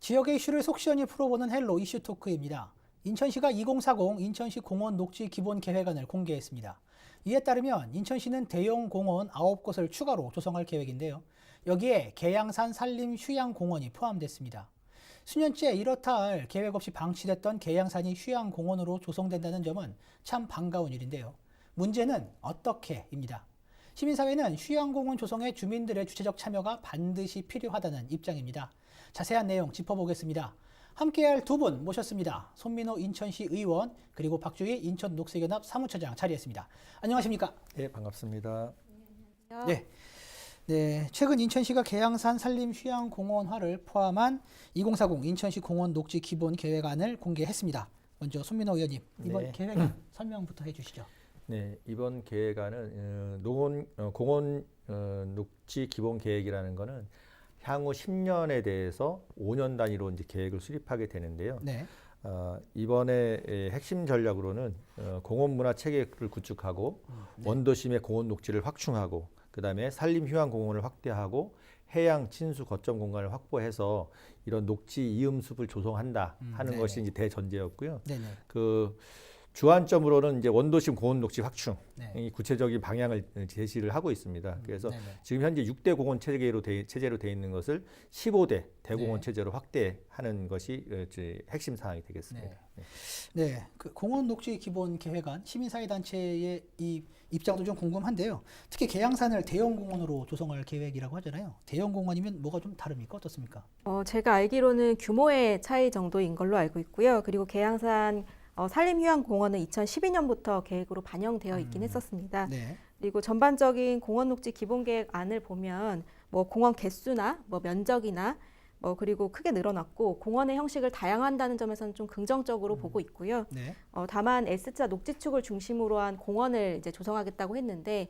지역의 이슈를 속 시원히 풀어보는 헬로 이슈 토크입니다. 인천시가 2040 인천시 공원 녹지 기본 계획안을 공개했습니다. 이에 따르면 인천시는 대형 공원 9곳을 추가로 조성할 계획인데요. 여기에 계양산 산림 휴양공원이 포함됐습니다. 수년째 이렇다 할 계획 없이 방치됐던 계양산이 휴양공원으로 조성된다는 점은 참 반가운 일인데요. 문제는 어떻게입니다. 시민사회는 휴양공원 조성에 주민들의 주체적 참여가 반드시 필요하다는 입장입니다. 자세한 내용 짚어보겠습니다. 함께할 두 분 모셨습니다. 손민호 인천시 의원 그리고 박주희 인천녹색연합 사무처장 자리했습니다. 안녕하십니까? 네, 반갑습니다. 네, 최근 인천시가 계양산 산림 휴양공원화를 포함한 2040 인천시 공원 녹지 기본 계획안을 공개했습니다. 먼저 손민호 의원님, 이번 계획안 설명부터 해주시죠. 네, 이번 계획안은 공원 녹지 기본 계획이라는 거는 향후 10년에 대해서 5년 단위로 이제 계획을 수립하게 되는데요. 네. 이번에 핵심 전략으로는 공원 문화 체계를 구축하고 원도심의 공원 녹지를 확충하고 그다음에 산림 휴양 공원을 확대하고 해양 친수 거점 공간을 확보해서 이런 녹지 이음숲을 조성한다 하는 것이 이제 대전제였고요. 네네. 그 주안점으로는 이제 원도심 공원 녹지 확충 이 네. 구체적인 방향을 제시를 하고 있습니다. 그래서 네네. 지금 현재 6대 공원 체제로 돼 있는 것을 15대 대공원 네. 체제로 확대하는 것이 핵심 사항이 되겠습니다. 네, 그 공원 녹지 기본 계획안 시민사회단체의 이 입장도 좀 궁금한데요. 특히 계양산을 대형 공원으로 조성할 계획이라고 하잖아요. 대형 공원이면 뭐가 좀 다릅니까? 어떻습니까? 제가 알기로는 규모의 차이 정도인 걸로 알고 있고요. 그리고 계양산 산림휴양공원은 2012년부터 계획으로 반영되어 있긴 했었습니다. 네. 그리고 전반적인 공원녹지 기본계획안을 보면 뭐 공원 개수나 뭐 면적이나 그리고 크게 늘어났고 공원의 형식을 다양화한다는 점에서는 좀 긍정적으로 보고 있고요. 네. 다만 S자 녹지축을 중심으로 한 공원을 이제 조성하겠다고 했는데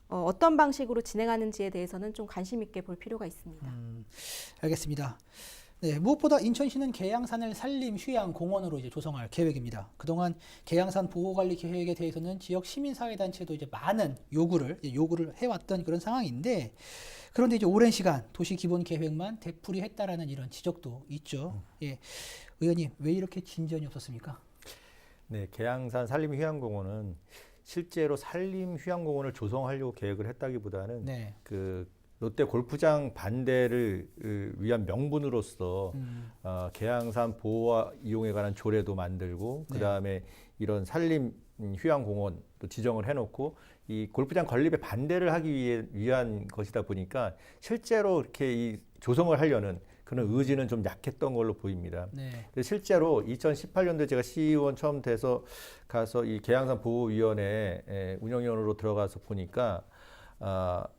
어떤 방식으로 진행하는지에 대해서는 좀 관심 있게 볼 필요가 있습니다. 알겠습니다. 네, 무엇보다 인천시는 계양산을 산림 휴양 공원으로 이제 조성할 계획입니다. 그동안 계양산 보호관리 계획에 대해서는 지역 시민사회단체도 이제 많은 요구를 해왔던 그런 상황인데, 그런데 이제 오랜 시간 도시 기본 계획만 되풀이했다라는 이런 지적도 있죠. 예, 의원님 왜 이렇게 진전이 없었습니까? 네, 계양산 산림휴양공원은 실제로 산림휴양공원을 조성하려고 계획을 했다기보다는 네. 그 롯데 골프장 반대를 위한 명분으로서 계양산 보호와 이용에 관한 조례도 만들고 네. 그다음에 이런 산림 휴양공원도 지정을 해놓고 이 골프장 건립에 반대를 하기 위한 것이다 보니까 실제로 이렇게 이 조성을 하려는 그런 의지는 좀 약했던 걸로 보입니다. 네. 근데 실제로 2018년도에 제가 시의원 처음 돼서 가서 이 계양산 보호위원회 운영위원으로 들어가서 보니까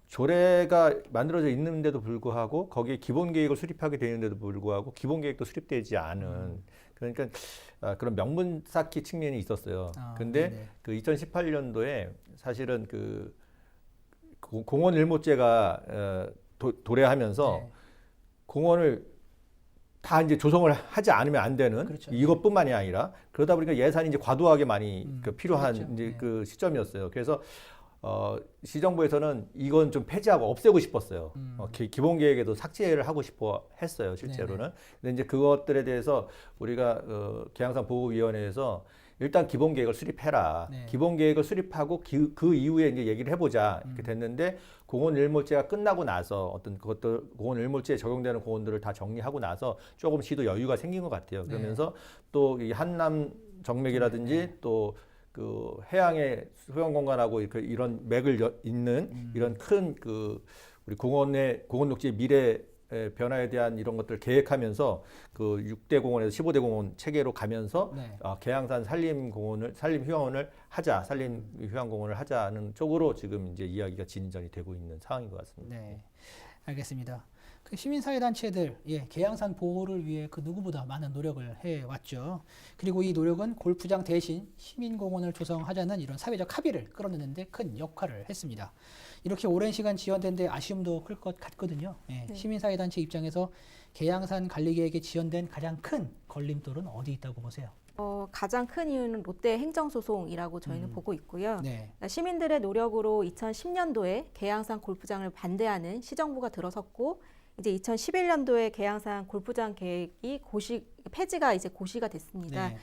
조례가 만들어져 있는데도 불구하고 거기에 기본 계획을 수립하게 되는데도 불구하고 기본 계획도 수립되지 않은 그러니까 그런 명분 쌓기 측면이 있었어요. 근데 네네. 그 2018년도에 사실은 그 공원 일모제가 도래하면서 네. 공원을 다 이제 조성을 하지 않으면 안 되는 그렇죠. 이것뿐만이 아니라 그러다 보니까 예산이 이제 과도하게 많이 필요한 그렇죠. 이제 네. 그 시점이었어요. 그래서 시정부에서는 이건 좀 폐지하고 없애고 싶었어요. 기본 계획에도 삭제를 하고 싶어 했어요, 실제로는. 네네. 근데 이제 그것들에 대해서 우리가 계양산 보호위원회에서 일단 기본 계획을 수립해라. 네. 기본 계획을 수립하고 그 이후에 이제 얘기를 해보자 이렇게 됐는데 공원 일몰제가 끝나고 나서 어떤 그것들 공원 일몰제에 적용되는 공원들을 다 정리하고 나서 조금 시도 여유가 생긴 것 같아요. 그러면서 또 이 한남 정맥이라든지 또 그 해양의 수영 공간하고 이런 맥을 잇는 이런 큰 그 우리 공원 녹지의 미래 변화에 대한 이런 것들을 계획하면서 그 6대 공원에서 15대 공원 체계로 가면서 네. 계양산 산림 휴양원을 하자, 산림 휴양공원을 하자는 쪽으로 지금 이제 이야기가 진전이 되고 있는 상황인 것 같습니다. 네, 알겠습니다. 그 시민사회단체들, 계양산 보호를 위해 그 누구보다 많은 노력을 해왔죠. 그리고 이 노력은 골프장 대신 시민공원을 조성하자는 이런 사회적 합의를 끌어내는데 큰 역할을 했습니다. 이렇게 오랜 시간 지연된 데 아쉬움도 클 것 같거든요. 네. 시민사회단체 입장에서 계양산 관리계획에 지연된 가장 큰 걸림돌은 어디 있다고 보세요? 가장 큰 이유는 롯데 행정소송이라고 저희는 보고 있고요. 네. 시민들의 노력으로 2010년도에 계양산 골프장을 반대하는 시정부가 들어섰고 이제 2011년도에 계양산 골프장 계획이 폐지가 이제 고시가 됐습니다. 네.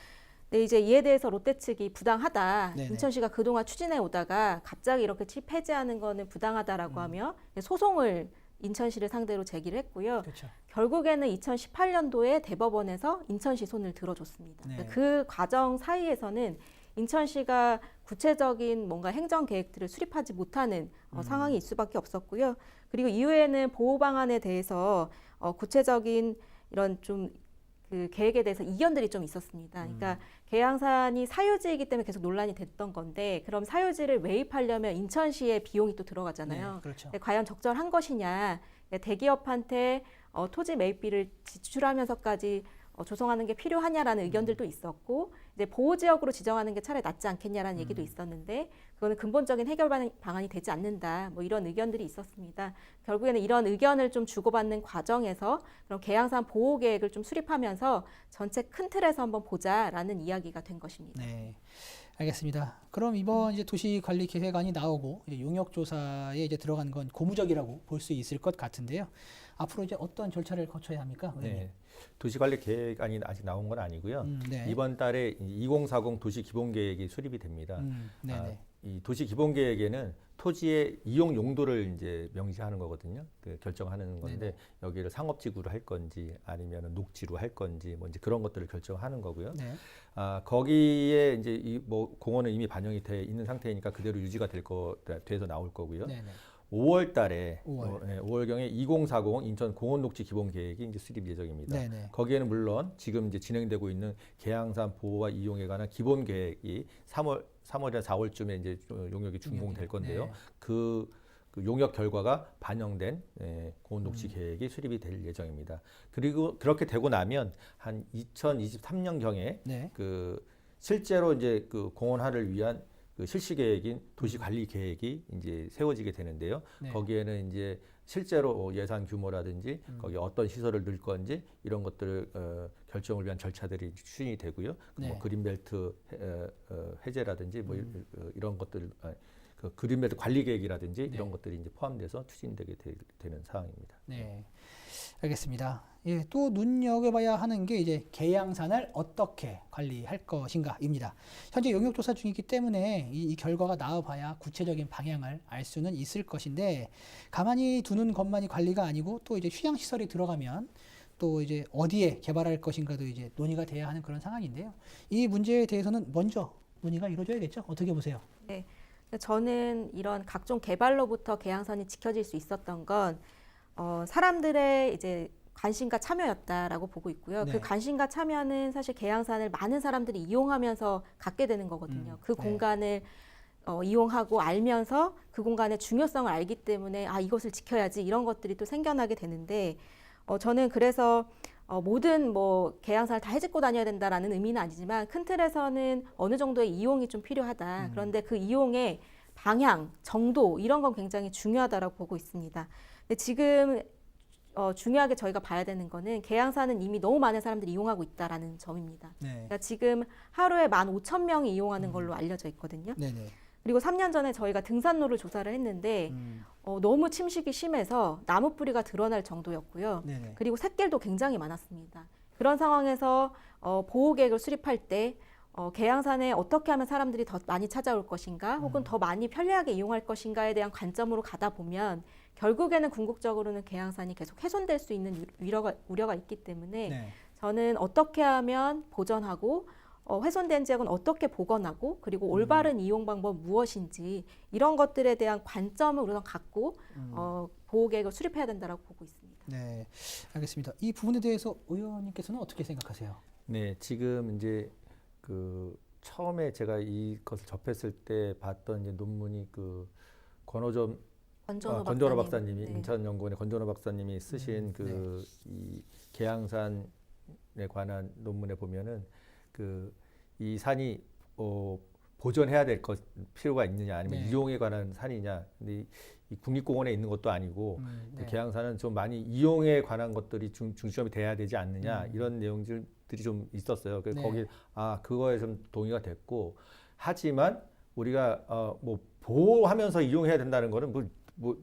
근데 이제 이에 대해서 롯데 측이 부당하다. 네네. 인천시가 그동안 추진해 오다가 갑자기 이렇게 폐지하는 거는 부당하다라고 하며 소송을 인천시를 상대로 제기를 했고요. 그렇죠. 결국에는 2018년도에 대법원에서 인천시 손을 들어줬습니다. 네. 그 과정 사이에서는 인천시가 구체적인 뭔가 행정 계획들을 수립하지 못하는 상황이 있을 수밖에 없었고요. 그리고 이후에는 보호 방안에 대해서 구체적인 이런 좀 그 계획에 대해서 이견들이 좀 있었습니다. 그러니까 계양산이 사유지이기 때문에 계속 논란이 됐던 건데, 그럼 사유지를 매입하려면 인천시의 비용이 또 들어가잖아요. 네, 그렇죠. 과연 적절한 것이냐, 대기업한테 토지 매입비를 지출하면서까지 조성하는 게 필요하냐라는 의견들도 있었고, 이제 보호지역으로 지정하는 게 차라리 낫지 않겠냐라는 얘기도 있었는데, 그거는 근본적인 해결 방안이 되지 않는다, 뭐 이런 의견들이 있었습니다. 결국에는 이런 의견을 좀 주고받는 과정에서 그럼 계양산 보호 계획을 좀 수립하면서 전체 큰 틀에서 한번 보자라는 이야기가 된 것입니다. 네, 알겠습니다. 그럼 이번 이제 도시관리계획안이 나오고 이제 용역 조사에 이제 들어간 건 고무적이라고 볼 수 있을 것 같은데요. 앞으로 이제 어떤 절차를 거쳐야 합니까, 의원님? 네. 도시관리 계획안이 아직 나온 건 아니고요. 네. 이번 달에 2040 도시기본계획이 수립이 됩니다. 네네. 이 도시기본계획에는 토지의 이용 용도를 이제 명시하는 거거든요. 그 결정하는 건데 네네. 여기를 상업지구로 할 건지 아니면 녹지로 할 건지 뭐 이제 그런 것들을 결정하는 거고요. 네. 거기에 이제 이 뭐 공원은 이미 반영이 돼 있는 상태이니까 그대로 유지가 돼서 나올 거고요. 네네. 5월 달에 5월. 5월경에 2040 인천 공원녹지 기본계획이 이제 수립 예정입니다. 네네. 거기에는 물론 지금 이제 진행되고 있는 계양산 보호와 이용에 관한 기본 계획이 3월이나 4월쯤에 이제 용역이 준공될 건데요. 네. 그 용역 결과가 반영된 공원녹지 계획이 수립이 될 예정입니다. 그리고 그렇게 되고 나면 한 2023년경에 네. 그 실제로 이제 그 공원화를 위한 그 실시 계획인 도시 관리 계획이 이제 세워지게 되는데요. 네. 거기에는 이제 실제로 예산 규모라든지 거기 어떤 시설을 넣을 건지 이런 것들을 결정을 위한 절차들이 추진이 되고요. 네. 뭐 그린벨트 해제라든지 뭐 이런 것들, 그 그린벨트 관리 계획이라든지 네. 이런 것들이 이제 포함돼서 추진되게 되는 상황입니다. 네, 알겠습니다. 예, 또 눈여겨봐야 하는 게 이제 계양산을 어떻게 관리할 것인가입니다. 현재 용역 조사 중이기 때문에 이 결과가 나와봐야 구체적인 방향을 알 수는 있을 것인데, 가만히 두는 것만이 관리가 아니고 또 이제 휴양 시설이 들어가면 또 이제 어디에 개발할 것인가도 이제 논의가 돼야 하는 그런 상황인데요. 이 문제에 대해서는 먼저 논의가 이루어져야겠죠. 어떻게 보세요? 네. 저는 이런 각종 개발로부터 계양산이 지켜질 수 있었던 건 사람들의 이제 관심과 참여였다라고 보고 있고요. 네. 그 관심과 참여는 사실 계양산을 많은 사람들이 이용하면서 갖게 되는 거거든요. 그 네. 공간을 이용하고 알면서 그 공간의 중요성을 알기 때문에 이것을 지켜야지, 이런 것들이 또 생겨나게 되는데, 저는 그래서 모든 뭐 계양산을 다 해집고 다녀야 된다라는 의미는 아니지만 큰 틀에서는 어느 정도의 이용이 좀 필요하다. 그런데 그 이용의 방향, 정도 이런 건 굉장히 중요하다라고 보고 있습니다. 근데 지금 중요하게 저희가 봐야 되는 거는 계양산은 이미 너무 많은 사람들이 이용하고 있다라는 점입니다. 네. 그러니까 지금 하루에 15,000명이 이용하는 걸로 알려져 있거든요. 네네. 그리고 3년 전에 저희가 등산로를 조사를 했는데 너무 침식이 심해서 나무 뿌리가 드러날 정도였고요. 네네. 그리고 샛길도 굉장히 많았습니다. 그런 상황에서 보호 계획을 수립할 때 계양산에 어떻게 하면 사람들이 더 많이 찾아올 것인가, 혹은 더 많이 편리하게 이용할 것인가에 대한 관점으로 가다 보면 결국에는 궁극적으로는 계양산이 계속 훼손될 수 있는 우려가 있기 때문에 네. 저는 어떻게 하면 보전하고 훼손된 지역은 어떻게 복원하고, 그리고 올바른 이용 방법 무엇인지 이런 것들에 대한 관점을 우선 갖고 보호 계획을 수립해야 된다고 보고 있습니다. 네, 알겠습니다. 이 부분에 대해서 의원님께서는 어떻게 생각하세요? 네, 지금 이제 그 처음에 제가 이것을 접했을 때 봤던 이제 논문이 그 권전호 박사님이 네. 인천연구원의 권전호 박사님이 쓰신 그 이 계양산에 관한 논문에 보면은 그 이 산이 보존해야 될 필요가 있느냐, 아니면 네. 이용에 관한 산이냐. 근데 이 국립공원에 있는 것도 아니고 네. 계양산은 좀 많이 이용에 관한 것들이 중점이 돼야 되지 않느냐, 이런 내용들이 좀 있었어요. 그래서 네. 거기 그거에 좀 동의가 됐고, 하지만 우리가 뭐 보호하면서 이용해야 된다는 거는 뭐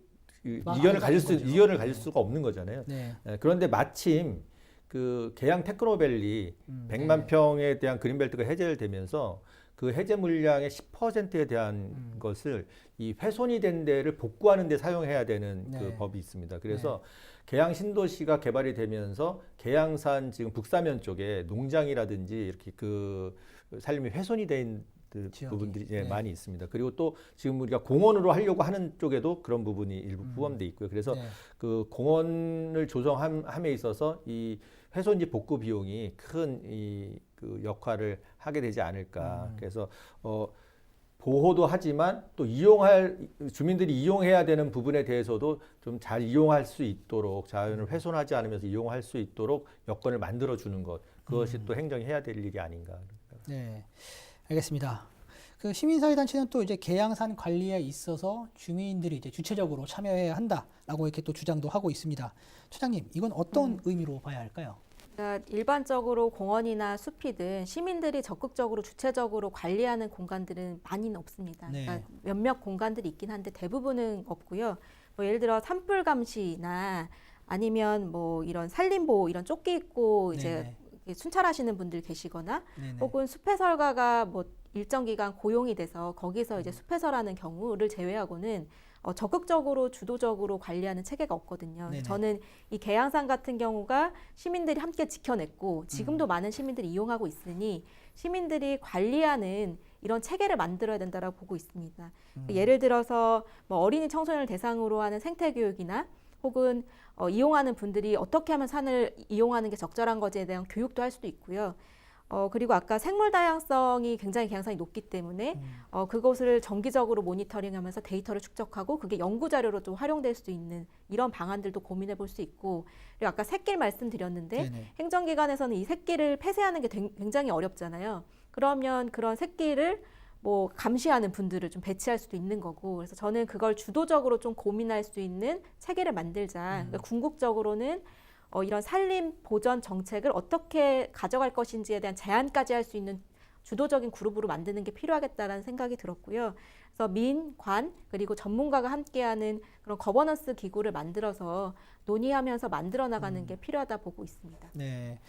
이견을 가질 수가 없는 거잖아요. 네. 그런데 마침 그 계양 테크노밸리 100만 평에 대한 그린벨트가 해제되면서 그 해제 물량의 10%에 대한 것을 이 훼손이 된 데를 복구하는 데 사용해야 되는 그 네. 법이 있습니다. 그래서 계양 신도시가 개발이 되면서 계양산 지금 북사면 쪽에 농장이라든지 이렇게 그 산림이 훼손이 된 그 지역이. 부분들이 네. 많이 있습니다. 그리고 또 지금 우리가 공원으로 하려고 하는 쪽에도 그런 부분이 일부 포함되어 있고요. 그래서 네. 그 공원을 조성함에 있어서 이 훼손지 복구 비용이 큰 그 역할을 하게 되지 않을까. 그래서 보호도 하지만 또 주민들이 이용해야 되는 부분에 대해서도 좀 잘 이용할 수 있도록 자연을 훼손하지 않으면서 이용할 수 있도록 여건을 만들어 주는 것, 그것이 또 행정이 해야 될 일이 아닌가. 네, 알겠습니다. 그 시민사회단체는 또 이제 계양산 관리에 있어서 주민들이 이제 주체적으로 참여해야 한다라고 이렇게 또 주장도 하고 있습니다. 처장님, 이건 어떤 의미로 봐야 할까요? 그러니까 일반적으로 공원이나 숲이든 시민들이 적극적으로 주체적으로 관리하는 공간들은 많이는 없습니다. 네. 그러니까 몇몇 공간들이 있긴 한데 대부분은 없고요. 뭐 예를 들어 산불 감시나 아니면 뭐 이런 산림보호 이런 조끼 입고 이제 네네. 순찰하시는 분들 계시거나 네네. 혹은 숲해설가가 뭐 일정 기간 고용이 돼서 거기서 이제 숲해설하는 경우를 제외하고는 적극적으로 주도적으로 관리하는 체계가 없거든요. 네네. 저는 이 계양산 같은 경우가 시민들이 함께 지켜냈고 지금도 많은 시민들이 이용하고 있으니 시민들이 관리하는 이런 체계를 만들어야 된다라고 보고 있습니다. 예를 들어서 뭐 어린이 청소년을 대상으로 하는 생태 교육이나 혹은 이용하는 분들이 어떻게 하면 산을 이용하는 게 적절한 것에 대한 교육도 할 수도 있고요. 그리고 아까 생물 다양성이 굉장히 계양산이 높기 때문에 그것을 정기적으로 모니터링하면서 데이터를 축적하고 그게 연구 자료로도 활용될 수 있는 이런 방안들도 고민해 볼 수 있고, 그리고 아까 샛길 말씀드렸는데 네네. 행정기관에서는 이 샛길을 폐쇄하는 게 굉장히 어렵잖아요. 그러면 그런 새길을 뭐 감시하는 분들을 좀 배치할 수도 있는 거고, 그래서 저는 그걸 주도적으로 좀 고민할 수 있는 체계를 만들자. 그러니까 궁극적으로는 이런 산림 보전 정책을 어떻게 가져갈 것인지에 대한 제안까지 할 수 있는 주도적인 그룹으로 만드는 게 필요하겠다라는 생각이 들었고요. 그래서 민, 관, 그리고 전문가가 함께하는 그런 거버넌스 기구를 만들어서 논의하면서 만들어 나가는 게 필요하다 보고 있습니다. 네,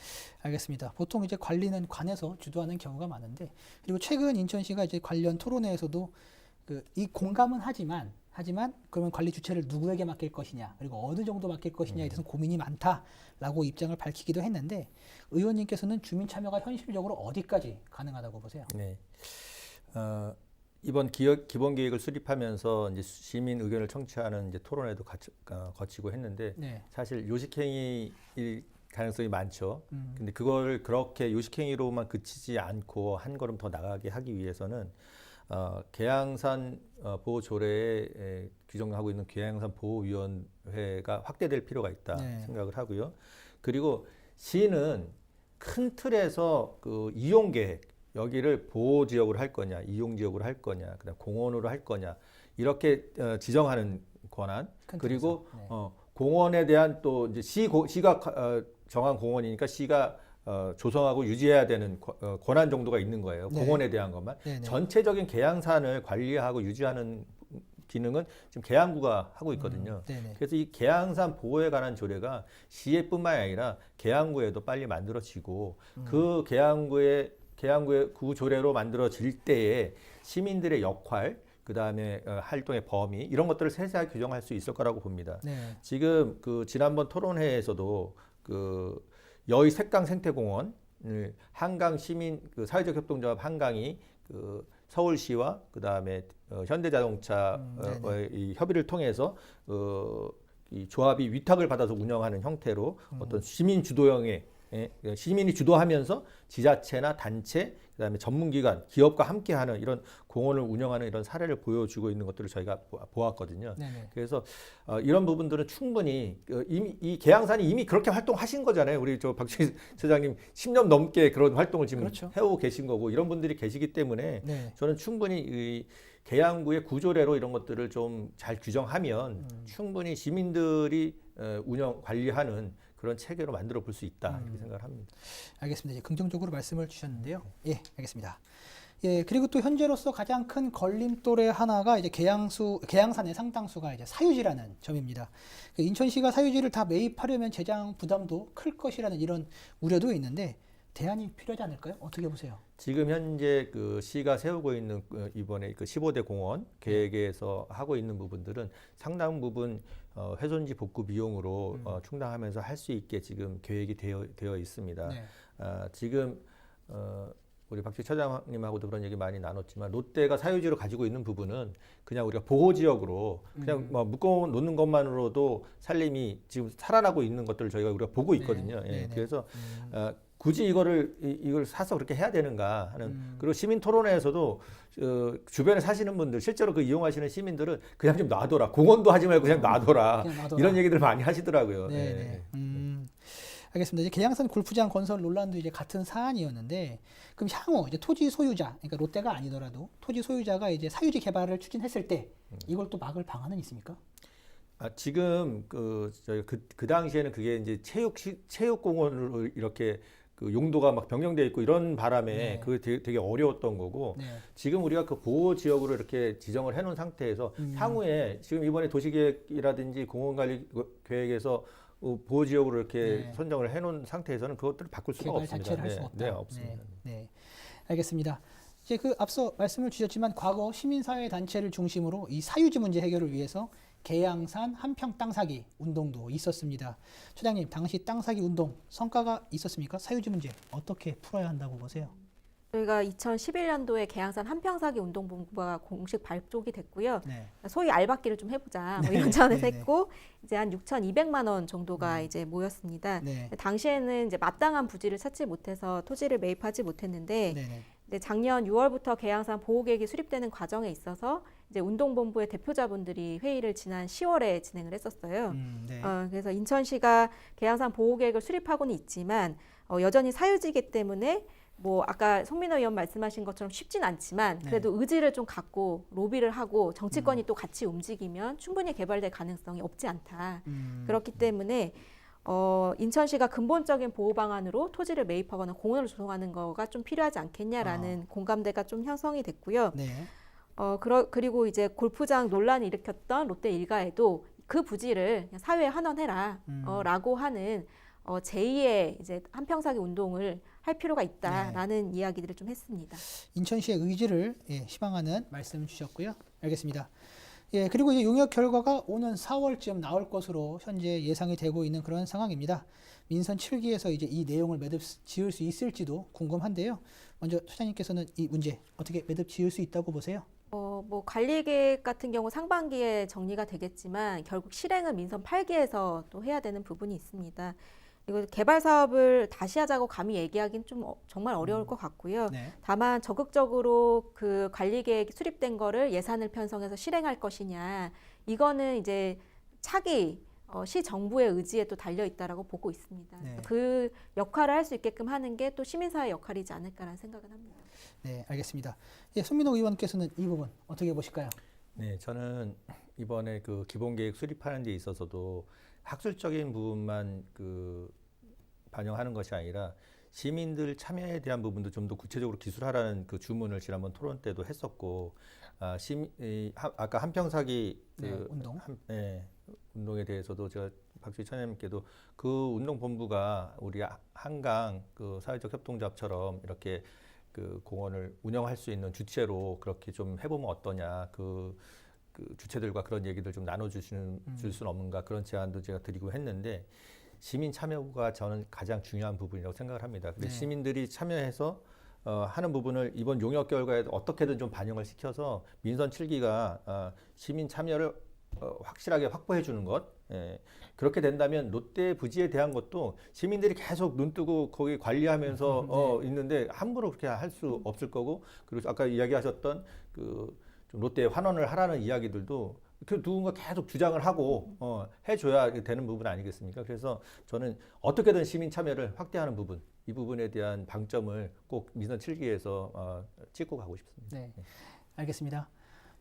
알겠습니다. 보통 이제 관리는 관에서 주도하는 경우가 많은데, 그리고 최근 인천시가 이제 관련 토론회에서도 이 공감은 하지만 그러면 관리 주체를 누구에게 맡길 것이냐, 그리고 어느 정도 맡길 것이냐에 대해서 고민이 많다라고 입장을 밝히기도 했는데, 의원님께서는 주민 참여가 현실적으로 어디까지 가능하다고 보세요? 네. 이번 기본 계획을 수립하면서 이제 시민 의견을 청취하는 이제 토론회도 거치고 했는데 네. 사실 요식행위일 가능성이 많죠. 근데 그걸 그렇게 요식행위로만 그치지 않고 한 걸음 더 나가게 하기 위해서는 계양산 보호 조례에 규정하고 있는 계양산 보호위원회가 확대될 필요가 있다 생각을 하고요. 그리고 시는 큰 틀에서 그 이용 계획, 여기를 보호 지역으로 할 거냐, 이용 지역으로 할 거냐, 그다음 공원으로 할 거냐 이렇게 지정하는 권한, 그리고 공원에 대한 또 이제 시가 정한 공원이니까 시가 조성하고 유지해야 되는 권한 정도가 있는 거예요. 네. 공원에 대한 것만. 네네. 전체적인 계양산을 관리하고 유지하는 기능은 지금 계양구가 하고 있거든요. 네네. 그래서 이 계양산 보호에 관한 조례가 시에뿐만 아니라 계양구에도 빨리 만들어지고 그 계양구의 구 조례로 만들어질 때에 시민들의 역할, 그 다음에 활동의 범위 이런 것들을 세세하게 규정할 수 있을 거라고 봅니다. 네. 지금 그 지난번 토론회에서도 그 여의 색강 생태공원 한강 시민 그 사회적 협동조합 한강이 그 서울시와 그 다음에 현대자동차 이 협의를 통해서 이 조합이 위탁을 받아서 운영하는 형태로 어떤 시민 주도형의 시민이 주도하면서 지자체나 단체, 그다음에 전문기관, 기업과 함께하는 이런 공원을 운영하는 이런 사례를 보여주고 있는 것들을 저희가 보았거든요. 네네. 그래서 이런 부분들은 충분히 이미 이 계양산이 이미 그렇게 활동하신 거잖아요. 우리 저 박주희 처장님 10년 넘게 그런 활동을 지금 그렇죠. 해오고 계신 거고 이런 분들이 계시기 때문에 네. 저는 충분히 이 계양구의 구조례로 이런 것들을 좀 잘 규정하면 충분히 시민들이 관리하는 그런 체계로 만들어 볼 수 있다 이렇게 생각을 합니다. 알겠습니다. 이제 긍정적으로 말씀을 주셨는데요. 예, 알겠습니다. 예, 그리고 또 현재로서 가장 큰 걸림돌의 하나가 이제 계양산의 상당수가 이제 사유지라는 점입니다. 인천시가 사유지를 다 매입하려면 재정 부담도 클 것이라는 이런 우려도 있는데 대안이 필요하지 않을까요? 어떻게 보세요? 지금 현재 그 시가 세우고 있는 이번에 그 15대 공원 계획에서 하고 있는 부분들은 상당 부분 훼손지 복구 비용으로 충당하면서 할 수 있게 지금 계획이 되어 있습니다. 네. 지금 우리 박지 처장님하고도 그런 얘기 많이 나눴지만 롯데가 사유지로 가지고 있는 부분은 그냥 우리가 보호 지역으로 그냥 뭐 묶어 놓는 것만으로도 산림이 지금 살아나고 있는 것들을 저희가 우리가 보고 있거든요. 네. 예, 네, 네. 그래서 굳이 이걸 사서 그렇게 해야 되는가 하는 그리고 시민 토론회에서도 주변에 사시는 분들 실제로 그 이용하시는 시민들은 그냥 좀 놔둬라 공원도 하지 말고 그냥 놔둬라 그냥 놔둬라. 이런 얘기들 많이 하시더라고요. 네, 예. 네. 알겠습니다. 이제 계양산 골프장 건설 논란도 이제 같은 사안이었는데, 그럼 향후 이제 토지 소유자, 그러니까 롯데가 아니더라도 토지 소유자가 이제 사유지 개발을 추진했을 때 이걸 또 막을 방안은 있습니까? 지금 저희 그 당시에는 그게 이제 체육공원으로 이렇게 그 용도가 막 변경돼 있고 이런 바람에 네. 그게 되게 어려웠던 거고 네. 지금 우리가 그 보호 지역으로 이렇게 지정을 해놓은 상태에서 향후에 지금 이번에 도시계획이라든지 공원관리 계획에서 보호 지역으로 이렇게 네. 선정을 해놓은 상태에서는 그것들을 바꿀 수가 개발 없습니다. 자체를 할 수가 없다. 네, 없습니다. 네. 알겠습니다. 이제 그 앞서 말씀을 주셨지만 과거 시민사회 단체를 중심으로 이 사유지 문제 해결을 위해서 계양산 한평 땅 사기 운동도 있었습니다. 처장님, 당시 땅 사기 운동 성과가 있었습니까? 사유지 문제 어떻게 풀어야 한다고 보세요? 저희가 2011년도에 계양산 한평사기 운동본부가 공식 발족이 됐고요. 네. 소위 알박기를 좀 해보자 뭐 네. 이런 차원에서 네, 네. 했고 이제 한 6,200만 원 정도가 이제 모였습니다. 네. 당시에는 이제 마땅한 부지를 찾지 못해서 토지를 매입하지 못했는데 네. 이제 작년 6월부터 계양산 보호계획이 수립되는 과정에 있어서 이제 운동본부의 대표자분들이 회의를 지난 10월에 진행을 했었어요. 네. 그래서 인천시가 계양산 보호계획을 수립하고는 있지만 여전히 사유지이기 때문에 뭐 아까 송민호 의원 말씀하신 것처럼 쉽진 않지만 그래도 의지를 좀 갖고 로비를 하고 정치권이 또 같이 움직이면 충분히 개발될 가능성이 없지 않다. 그렇기 때문에 인천시가 근본적인 보호 방안으로 토지를 매입하거나 공원을 조성하는 거가 좀 필요하지 않겠냐라는 공감대가 좀 형성이 됐고요. 네. 그리고 이제 골프장 논란을 일으켰던 롯데 일가에도 그 부지를 그냥 사회에 환원해라 라고 하는 제2의 이제 한평사기 운동을 할 필요가 있다라는 이야기들을 좀 했습니다. 인천시의 의지를 희망하는 말씀을 주셨고요. 알겠습니다. 예, 그리고 이제 용역 결과가 오는 4월쯤 나올 것으로 현재 예상이 되고 있는 그런 상황입니다. 민선 7기에서 이제 이 내용을 매듭 지을 수 있을지도 궁금한데요. 먼저 소장님께서는 이 문제 어떻게 매듭 지을 수 있다고 보세요? 뭐 관리계획 같은 경우 상반기에 정리가 되겠지만 결국 실행은 민선 8기에서 또 해야 되는 부분이 있습니다. 이거 개발 사업을 다시 하자고 감히 얘기하기는 좀 정말 어려울 것 같고요. 네. 다만 적극적으로 그 관리계획이 수립된 거를 예산을 편성해서 실행할 것이냐 이거는 이제 차기 시 정부의 의지에 또 달려 있다라고 보고 있습니다. 네. 그 역할을 할 수 있게끔 하는 게 또 시민사회 역할이지 않을까라는 생각은 합니다. 네, 알겠습니다. 예, 손민호 의원께서는 이 부분 어떻게 보실까요? 네, 저는 이번에 그 기본계획 수립하는 데 있어서도 학술적인 부분만 반영하는 것이 아니라 시민들 참여에 대한 부분도 좀 더 구체적으로 기술하라는 그 주문을 지난번 토론 때도 했었고, 아까 한평사기 운동. 운동에 대해서도 제가 박주희 처장님께도 그 운동본부가 우리 한강 그 사회적 협동조합처럼 이렇게 그 공원을 운영할 수 있는 주체로 그렇게 좀 해보면 어떠냐 그 주체들과 그런 얘기들 좀 나눠줄 수는 없는가 그런 제안도 제가 드리고 했는데 시민 참여가 저는 가장 중요한 부분이라고 생각을 합니다. 근데 시민들이 참여해서 하는 부분을 이번 용역 결과에 어떻게든 좀 반영을 시켜서 민선 7기가 시민 참여를 확실하게 확보해 주는 것. 그렇게 된다면 롯데 부지에 대한 것도 시민들이 계속 눈 뜨고 거기 관리하면서 있는데 함부로 그렇게 할 수 없을 거고 그리고 아까 이야기하셨던 좀 롯데 환원을 하라는 이야기들도 누군가 계속 주장을 하고 해줘야 되는 부분 아니겠습니까? 그래서 저는 어떻게든 시민 참여를 확대하는 부분, 이 부분에 대한 방점을 꼭 민선 7기에서 찍고 가고 싶습니다. 네, 알겠습니다.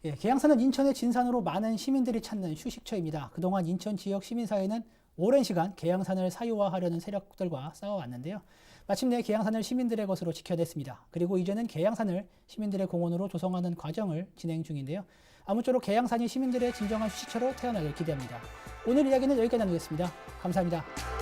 예, 계양산은 인천의 진산으로 많은 시민들이 찾는 휴식처입니다. 그동안 인천 지역 시민사회는 오랜 시간 계양산을 사유화하려는 세력들과 싸워왔는데요. 마침내 계양산을 시민들의 것으로 지켜냈습니다. 그리고 이제는 계양산을 시민들의 공원으로 조성하는 과정을 진행 중인데요. 아무쪼록 계양산이 시민들의 진정한 휴식처로 태어나길 기대합니다. 오늘 이야기는 여기까지 나누겠습니다. 감사합니다.